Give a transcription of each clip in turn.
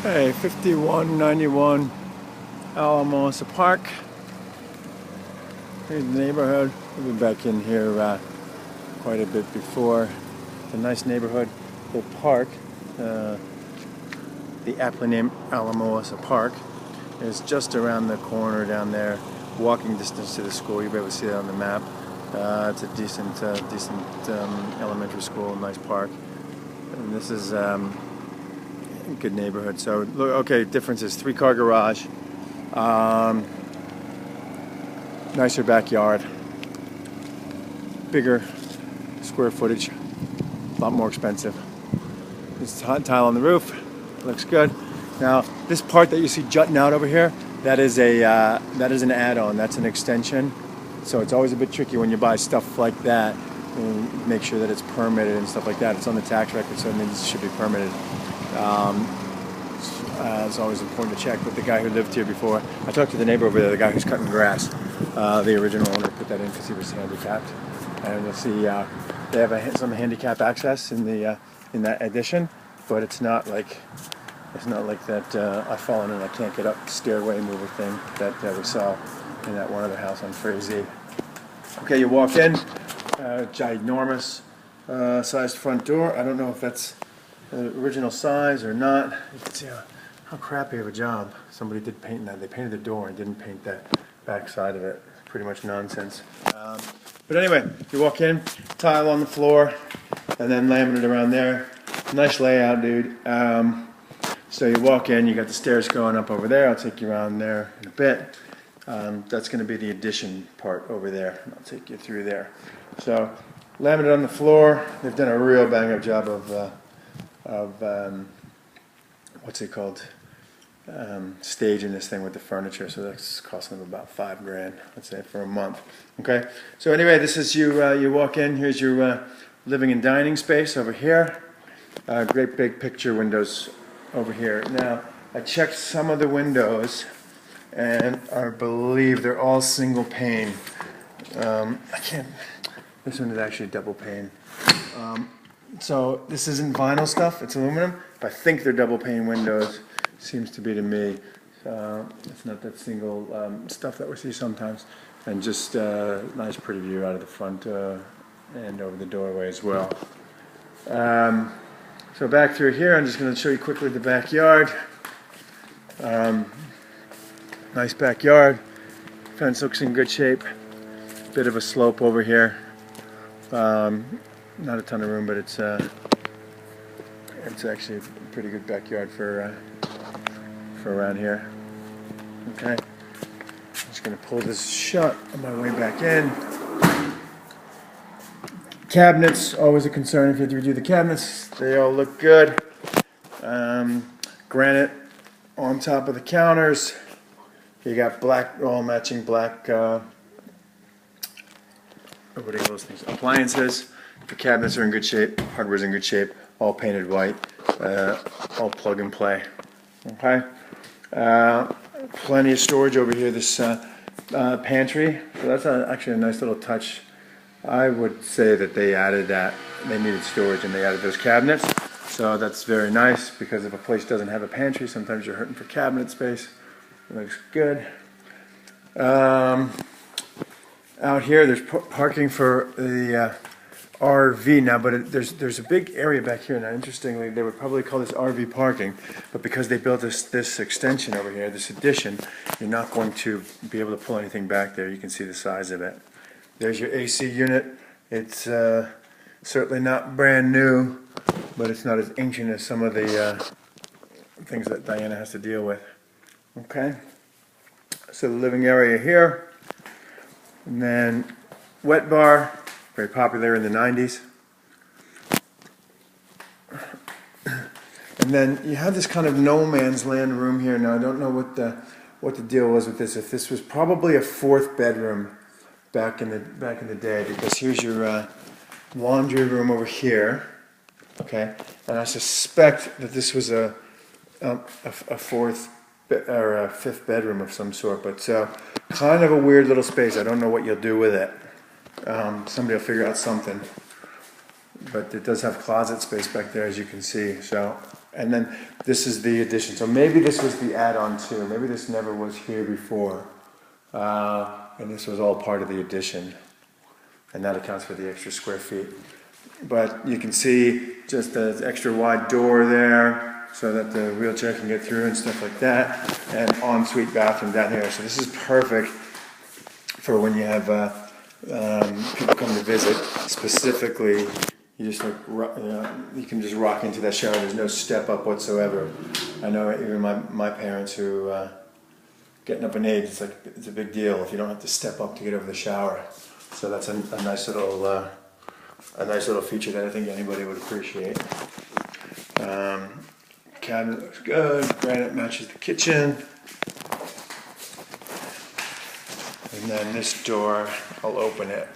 Hey, 5191 Alamosa Park. Here's the neighborhood. We've been back in here quite a bit before. It's a nice neighborhood. The park, the aptly named Alamosa Park, is just around the corner down there, walking distance to the school. You'll be able to see that on the map. It's a decent elementary school, nice park. And this is good neighborhood. So, look, okay, difference is 3-car garage, nicer backyard, bigger square footage, a lot more expensive. There's tile on the roof, looks good. Now, this part that you see jutting out over here, that is an add-on. That's an extension. So it's always a bit tricky when you buy stuff like that. And make sure that it's permitted and stuff like that. It's on the tax record, so it means it should be permitted. It's always important to check. But the guy who lived here before, I talked to the neighbor over there, the guy who's cutting grass. The original owner put that in because he was handicapped, and you'll see they have some handicap access in that addition, but it's not like that I've fallen and I can't get up stairway mover thing that we saw in that one other house on Frazee. Okay, you walk in, ginormous sized front door. I don't know if that's the original size or not. You can see how crappy of a job somebody did painting that. They painted the door and didn't paint that back side of it. It's pretty much nonsense. But anyway, you walk in, tile on the floor, and then laminate around there. Nice layout, dude. So you walk in, you got the stairs going up over there. I'll take you around there in a bit. That's going to be the addition part over there. I'll take you through there. So, laminate on the floor. They've done a real bang-up job of what's it called? Staging this thing with the furniture. So that's costing them about $5,000, let's say, for a month. Okay. So anyway, this is you walk in. Here's your living and dining space over here. Great big picture windows over here. Now, I checked some of the windows, and I believe they're all single pane. This one is actually double pane. So this isn't vinyl stuff, it's aluminum, but I think they're double pane windows, seems to be to me. It's not that single stuff that we see sometimes. And just nice pretty view out of the front and over the doorway as well. So back through here, I'm just going to show you quickly the backyard. Nice backyard. Fence looks in good shape. Bit of a slope over here. Not a ton of room, but it's actually a pretty good backyard for around here. Okay. I'm just going to pull this shut on my way back in. Cabinets, always a concern if you have to redo the cabinets. They all look good. Granite on top of the counters. You got black, all matching black, what do you call those things? Appliances. The cabinets are in good shape. Hardware's in good shape. All painted white. All plug and play. Okay. Plenty of storage over here. This pantry. So that's actually a nice little touch. I would say that they added that. They needed storage and they added those cabinets. So that's very nice, because if a place doesn't have a pantry, sometimes you're hurting for cabinet space. It looks good. Out here, there's parking for the RV now, but there's a big area back here. Now, interestingly, they would probably call this RV parking, but because they built this extension over here, this addition, you're not going to be able to pull anything back there. You can see the size of it. There's your AC unit. It's certainly not brand new, but it's not as ancient as some of the things that Diana has to deal with. Okay, so the living area here, and then wet bar, very popular in the 90s. And then you have this kind of no man's land room here. Now I don't know what the deal was with this. If this was probably a 4th bedroom back in the day, because here's your laundry room over here. Okay, and I suspect that this was a 4th or a 5th bedroom of some sort, but kind of a weird little space. I don't know what you'll do with it. Somebody will figure out something. But it does have closet space back there, as you can see. So And then this is the addition. So maybe this was the add-on too. Maybe this never was here before. And this was all part of the addition. And that accounts for the extra square feet. But you can see just the extra wide door there so that the wheelchair can get through and stuff like that. And ensuite bathroom down here. So this is perfect for when you have people come to visit. Specifically, you just like you can just rock into that shower. There's no step up whatsoever. I know even my parents who getting up in age, it's a big deal if you don't have to step up to get over the shower. So that's a nice little feature that I think anybody would appreciate. Cabinet looks good. Granite matches the kitchen. And then this door, I'll open it.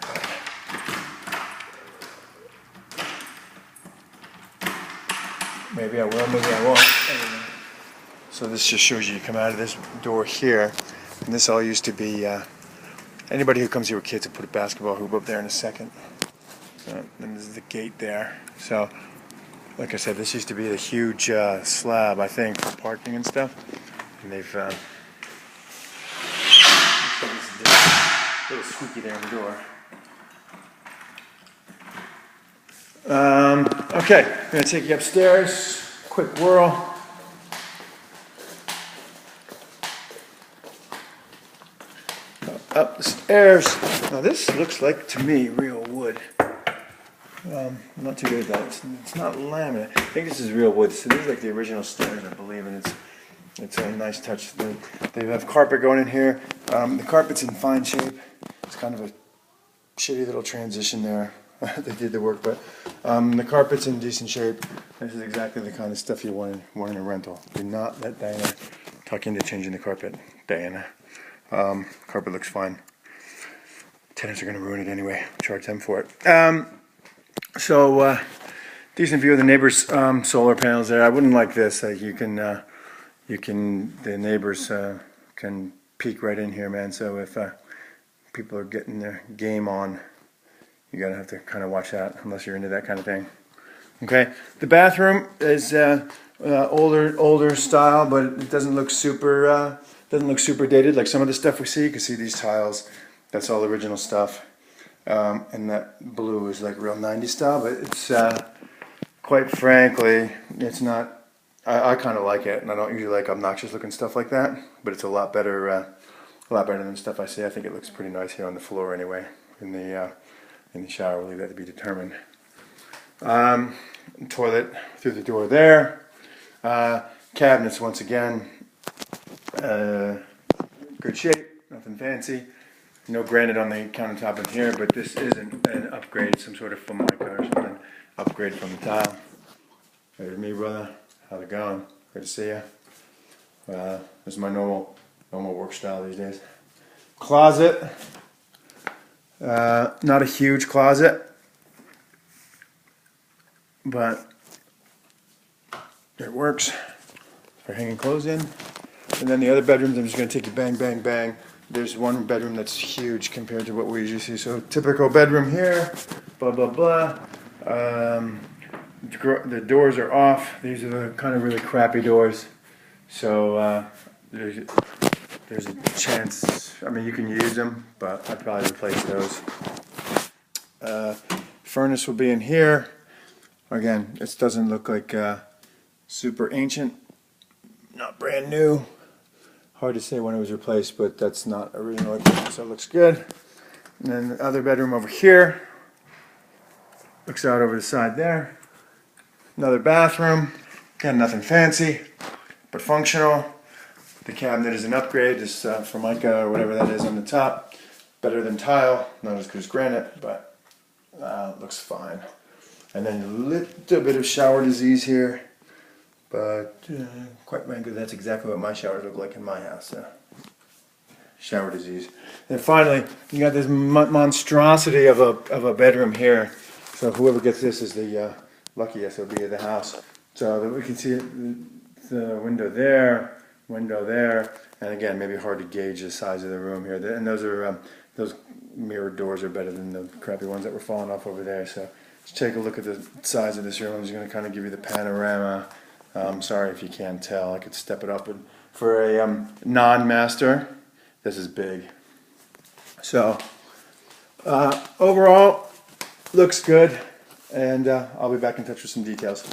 Maybe I will, maybe I won't. So this just shows you come out of this door here, and this all used to be, anybody who comes here with kids will put a basketball hoop up there in a second. And this is the gate there. So, like I said, this used to be a huge slab, I think, for parking and stuff. And they've, a little squeaky there in the door. Okay, I'm going to take you upstairs. Quick whirl. Up the stairs. Now this looks like, to me, real wood. I'm not too good at that. It's not laminate. I think this is real wood. So these are like the original stairs, I believe, and it's a nice touch. They have carpet going in here. The carpet's in fine shape. It's kind of a shitty little transition there. They did the work, but the carpet's in decent shape. This is exactly the kind of stuff you want in a rental. Do not let Diana talk into changing the carpet. Diana. Carpet looks fine. Tenants are going to ruin it anyway. Charge them for it. So decent view of the neighbors' solar panels there. I wouldn't like this. The neighbors can peek right in here, man. So if people are getting their game on, you're going to have to kind of watch that, unless you're into that kind of thing. Okay, the bathroom is older style, but it doesn't look super dated like some of the stuff we see. You can see these tiles. That's all original stuff. And that blue is like real 90s style, but it's quite frankly, it's not. I kind of like it, and I don't usually like obnoxious looking stuff like that. But it's a lot better than stuff I see. I think it looks pretty nice here on the floor anyway. In the shower, we'll leave that to be determined. Toilet through the door there. Cabinets once again, good shape, nothing fancy. No granite on the countertop in here, but this isn't an upgrade, some sort of formica or something. Upgrade from the tile. There's me, brother. How's it going? Good to see you. This is my normal work style these days. Closet. Not a huge closet, but it works for hanging clothes in. And then the other bedrooms, I'm just going to take you bang, bang, bang. There's one bedroom that's huge compared to what we usually see. So typical bedroom here, blah, blah, blah. The doors are off. These are the kind of really crappy doors. So there's a chance, I mean, you can use them, but I'd probably replace those. Furnace will be in here. Again, this doesn't look like super ancient, not brand new. Hard to say when it was replaced, but that's not original equipment, so it looks good. And then the other bedroom over here. Looks out over the side there. Another bathroom. Again, nothing fancy, but functional. The cabinet is an upgrade, just formica or whatever that is on the top. Better than tile, not as good as granite, but looks fine. And then a little bit of shower disease here. But quite frankly, that's exactly what my showers look like in my house. Shower disease. And finally, you got this monstrosity of a bedroom here. So whoever gets this is the lucky SOB of the house. So we can see the window there, and again, maybe hard to gauge the size of the room here. And those mirrored doors are better than the crappy ones that were falling off over there. So let's take a look at the size of this room. I'm just going to kind of give you the panorama. I'm sorry if you can't tell. I could step it up, but for a non-master, this is big. So overall, looks good, and I'll be back in touch with some details.